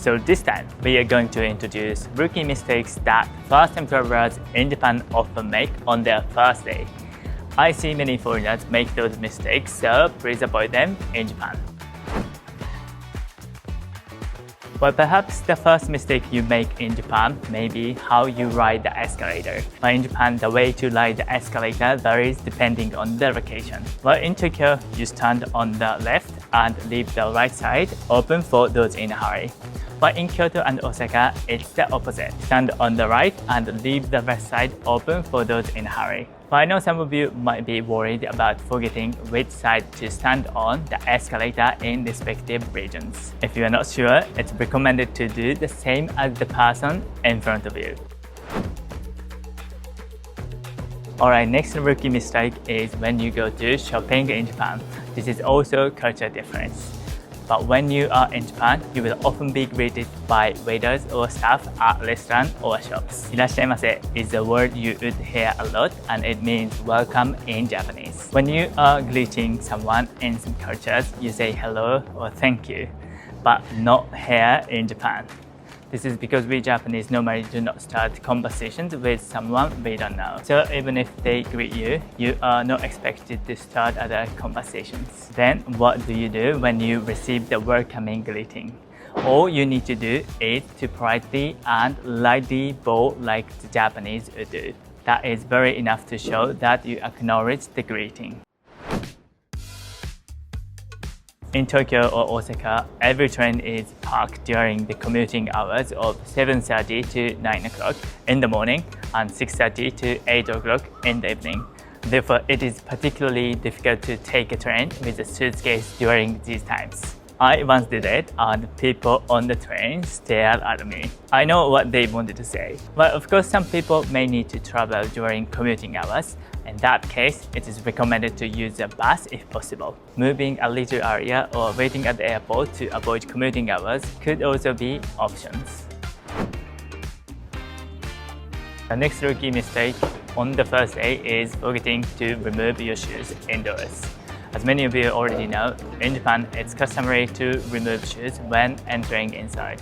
So this time, we are going to introduce rookie mistakes that first-time travelers in Japan often make on their first day. I see many foreigners make those mistakes, so please avoid them in Japan. Well, perhaps the first mistake you make in Japan may be how you ride the escalator. Well, in Japan, the way to ride the escalator varies depending on the location. Well, in Tokyo, you stand on the left and leave the right side open for those in a hurry. But in Kyoto and Osaka, it's the opposite. Stand on the right and leave the left side open for those in a hurry. But I know some of you might be worried about forgetting which side to stand on the escalator in respective regions. If you are not sure, it's recommended to do the same as the person in front of you. Alright, next rookie mistake is when you go to shopping in Japan. This is also culture difference. But when you are in Japan, you will often be greeted by waiters or staff at restaurants or shops. "Irashaimase" is a word you would hear a lot, and it means welcome in Japanese. When you are greeting someone in some cultures, you say hello or thank you, but not here in Japan. This is because we Japanese normally do not start conversations with someone we don't know. So even if they greet you, you are not expected to start other conversations. Then what do you do when you receive the welcoming greeting? All you need to do is to politely and lightly bow like the Japanese would do. That is very enough to show that you acknowledge the greeting. In Tokyo or Osaka, every train is parked during the commuting hours of 7:30 to 9 o'clock in the morning and 6:30 to 8 o'clock in the evening. Therefore, it is particularly difficult to take a train with a suitcase during these times. I once did it, and people on the train stared at me. I know what they wanted to say. But of course, some people may need to travel during commuting hours. In that case, it is recommended to use a bus if possible. Moving a little area or waiting at the airport to avoid commuting hours could also be options. The next rookie mistake on the first day is forgetting to remove your shoes indoors. As many of you already know, in Japan, it's customary to remove shoes when entering inside.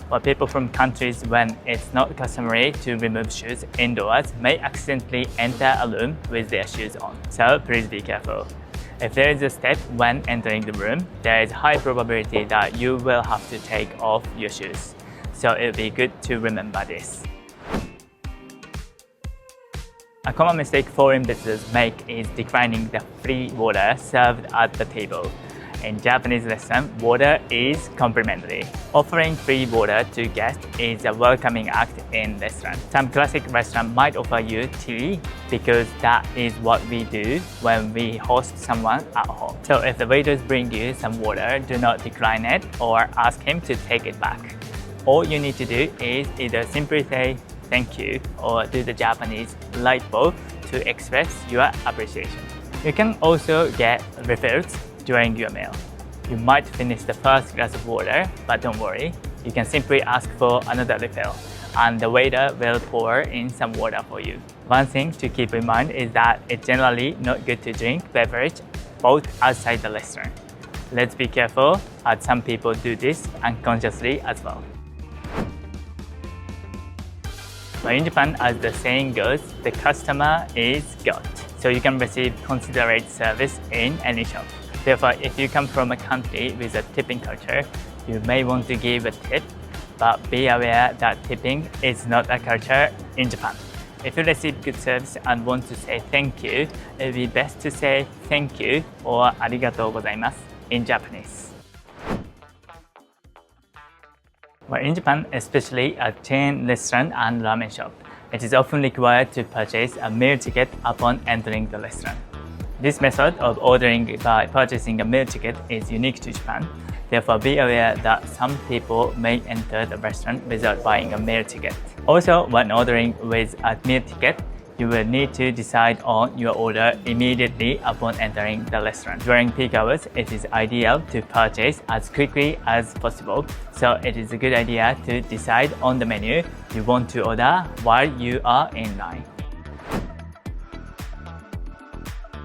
While people from countries when it's not customary to remove shoes indoors may accidentally enter a room with their shoes on. So please be careful. If there is a step when entering the room, there is high probability that you will have to take off your shoes. So it would be good to remember this. A common mistake foreign visitors make is declining the free water served at the table. In Japanese restaurants, water is complimentary. Offering free water to guests is a welcoming act in restaurants. Some classic restaurants might offer you tea because that is what we do when we host someone at home. So if the waiters bring you some water, do not decline it or ask him to take it back. All you need to do is either simply say thank you or do the Japanese light bow to express your appreciation. You can also get refills during your meal. You might finish the first glass of water, but don't worry, you can simply ask for another refill, and the waiter will pour in some water for you. One thing to keep in mind is that it's generally not good to drink beverage both outside the restaurant. Let's be careful, as some people do this unconsciously as well. But in Japan, as the saying goes, the customer is God. So you can receive considerate service in any shop. Therefore, if you come from a country with a tipping culture, you may want to give a tip, but be aware that tipping is not a culture in Japan. If you receive good service and want to say thank you, it would be best to say thank you or arigatou gozaimasu in Japanese. Well, in Japan, especially at chain restaurant and ramen shop, it is often required to purchase a meal ticket upon entering the restaurant. This method of ordering by purchasing a meal ticket is unique to Japan. Therefore, be aware that some people may enter the restaurant without buying a meal ticket. Also, when ordering with a meal ticket, you will need to decide on your order immediately upon entering the restaurant. During peak hours, it is ideal to purchase as quickly as possible, so it is a good idea to decide on the menu you want to order while you are in line.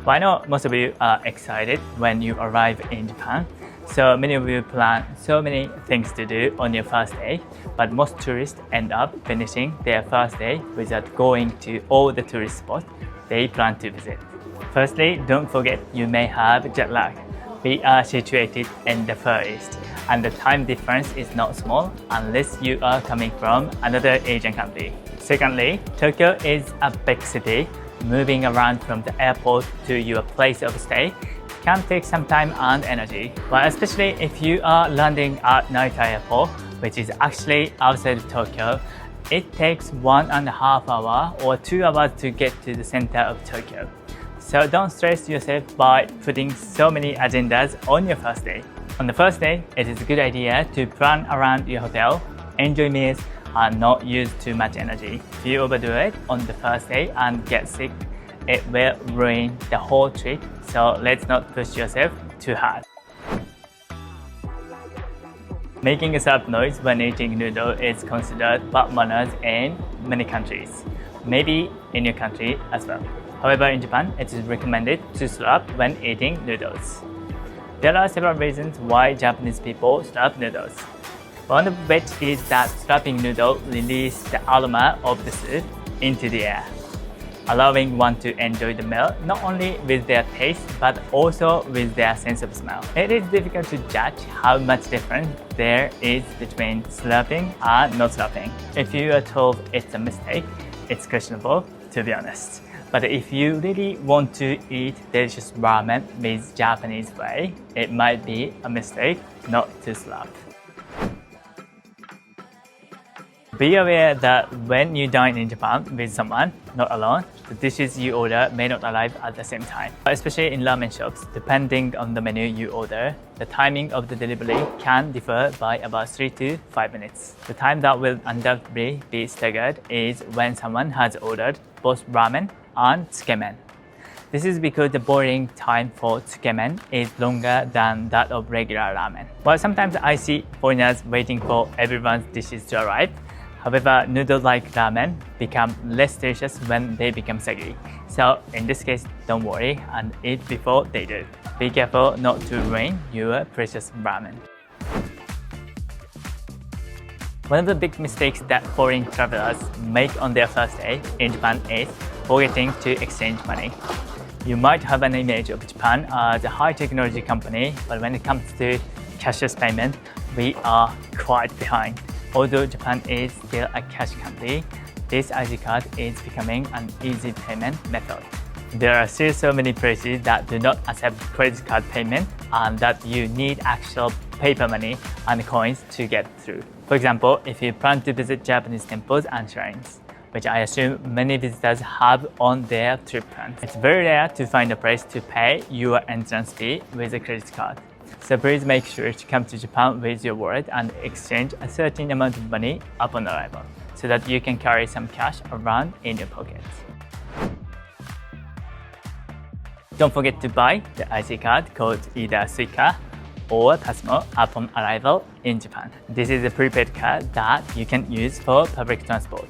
Well, I know most of you are excited when you arrive in Japan, So many of you plan so many things to do on your first day, but most tourists end up finishing their first day without going to all the tourist spots they plan to visit. Firstly, don't forget you may have jet lag. We are situated in the Far East, and the time difference is not small unless you are coming from another Asian country. Secondly, Tokyo is a big city. Moving around from the airport to your place of stay can take some time and energy, but especially if you are landing at Narita Airport, which is actually outside Tokyo, it takes 1.5 hours or 2 hours to get to the center of Tokyo. So don't stress yourself by putting so many agendas on your first day. On the first day, it is a good idea to plan around your hotel, enjoy meals, and not use too much energy. If you overdo it on the first day and get sick, it will ruin the whole trip, so let's not push yourself too hard. Making a sharp noise when eating noodle is considered bad manners in many countries, maybe in your country as well. However, in Japan, it is recommended to slurp when eating noodles. There are several reasons why Japanese people slurp noodles. One of which is that slurping noodle releases the aroma of the soup into the air, allowing one to enjoy the meal not only with their taste but also with their sense of smell. It is difficult to judge how much difference there is between slurping and not slurping. If you are told it's a mistake, it's questionable, to be honest. But if you really want to eat delicious ramen with Japanese way, it might be a mistake not to slurp. Be aware that when you dine in Japan with someone, not alone, the dishes you order may not arrive at the same time. Especially in ramen shops, depending on the menu you order, the timing of the delivery can differ by about 3 to 5 minutes. The time that will undoubtedly be staggered is when someone has ordered both ramen and tsukemen. This is because the boiling time for tsukemen is longer than that of regular ramen. While sometimes I see foreigners waiting for everyone's dishes to arrive, however, noodle-like ramen become less delicious when they become soggy. So in this case, don't worry and eat before they do. Be careful not to ruin your precious ramen. One of the big mistakes that foreign travelers make on their first day in Japan is forgetting to exchange money. You might have an image of Japan as a high technology company, but when it comes to cashless payment, we are quite behind. Although Japan is still a cash country, this ID card is becoming an easy payment method. There are still so many places that do not accept credit card payment and that you need actual paper money and coins to get through. For example, if you plan to visit Japanese temples and shrines, which I assume many visitors have on their trip plans, it's very rare to find a place to pay your entrance fee with a credit card. So please make sure to come to Japan with your wallet and exchange a certain amount of money upon arrival, so that you can carry some cash around in your pockets. Don't forget to buy the IC card called either Suica or Pasmo upon arrival in Japan. This is a prepaid card that you can use for public transport.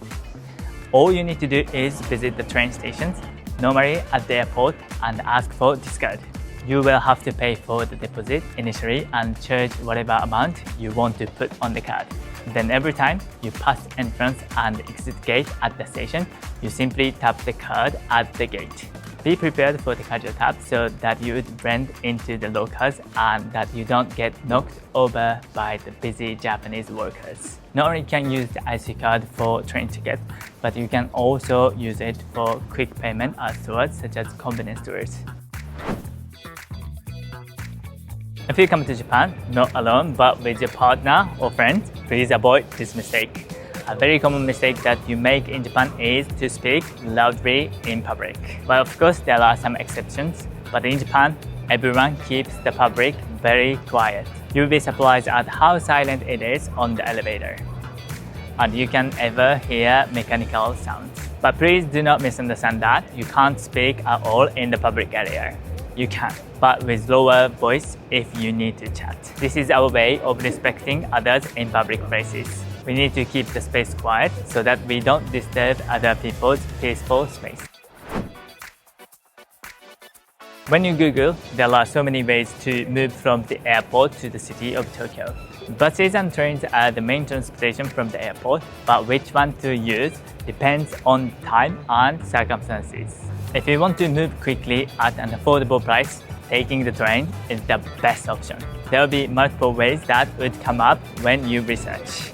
All you need to do is visit the train stations, normally at the airport, and ask for this card. You will have to pay for the deposit initially and charge whatever amount you want to put on the card. Then every time you pass entrance and exit gate at the station, you simply tap the card at the gate. Be prepared for the casual tap so that you would blend into the locals and that you don't get knocked over by the busy Japanese workers. Not only can you use the IC card for train tickets, but you can also use it for quick payment at stores such as convenience stores. If you come to Japan, not alone but with your partner or friends, please avoid this mistake. A very common mistake that you make in Japan is to speak loudly in public. Well, of course, there are some exceptions, but in Japan, everyone keeps the public very quiet. You'll be surprised at how silent it is on the elevator. And you can ever hear mechanical sounds. But please do not misunderstand that you can't speak at all in the public area. You can, but with lower voice if you need to chat. This is our way of respecting others in public places. We need to keep the space quiet so that we don't disturb other people's peaceful space. When you Google, there are so many ways to move from the airport to the city of Tokyo. Buses and trains are the main transportation from the airport, but which one to use depends on time and circumstances. If you want to move quickly at an affordable price, taking the train is the best option. There will be multiple ways that would come up when you research.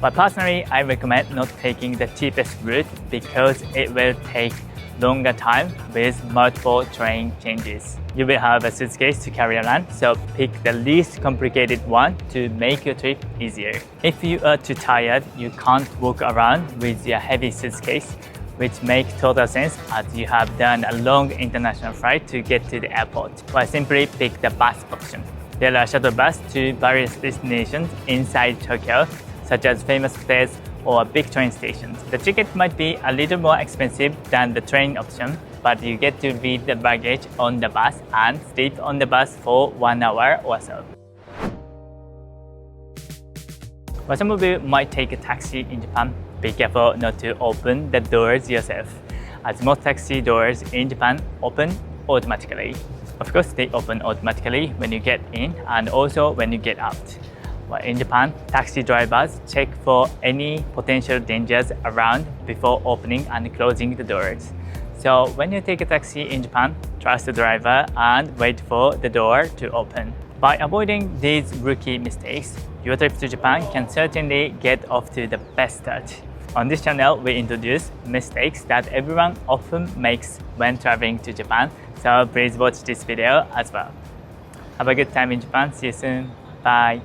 But personally, I recommend not taking the cheapest route because it will take longer time with multiple train changes. You will have a suitcase to carry around, so pick the least complicated one to make your trip easier. If you are too tired, you can't walk around with your heavy suitcase, which makes total sense as you have done a long international flight to get to the airport, or simply pick the bus option. There are shuttle buses to various destinations inside Tokyo, such as famous hotels or big train stations. The ticket might be a little more expensive than the train option, but you get to leave the baggage on the bus and sleep on the bus for 1 hour or so. While some of you might take a taxi in Japan, be careful not to open the doors yourself, as most taxi doors in Japan open automatically. Of course, they open automatically when you get in and also when you get out. But in Japan, taxi drivers check for any potential dangers around before opening and closing the doors. So when you take a taxi in Japan, trust the driver and wait for the door to open. By avoiding these rookie mistakes, your trip to Japan can certainly get off to the best start. On this channel, we introduce mistakes that everyone often makes when traveling to Japan, so please watch this video as well. Have a good time in Japan. See you soon. Bye.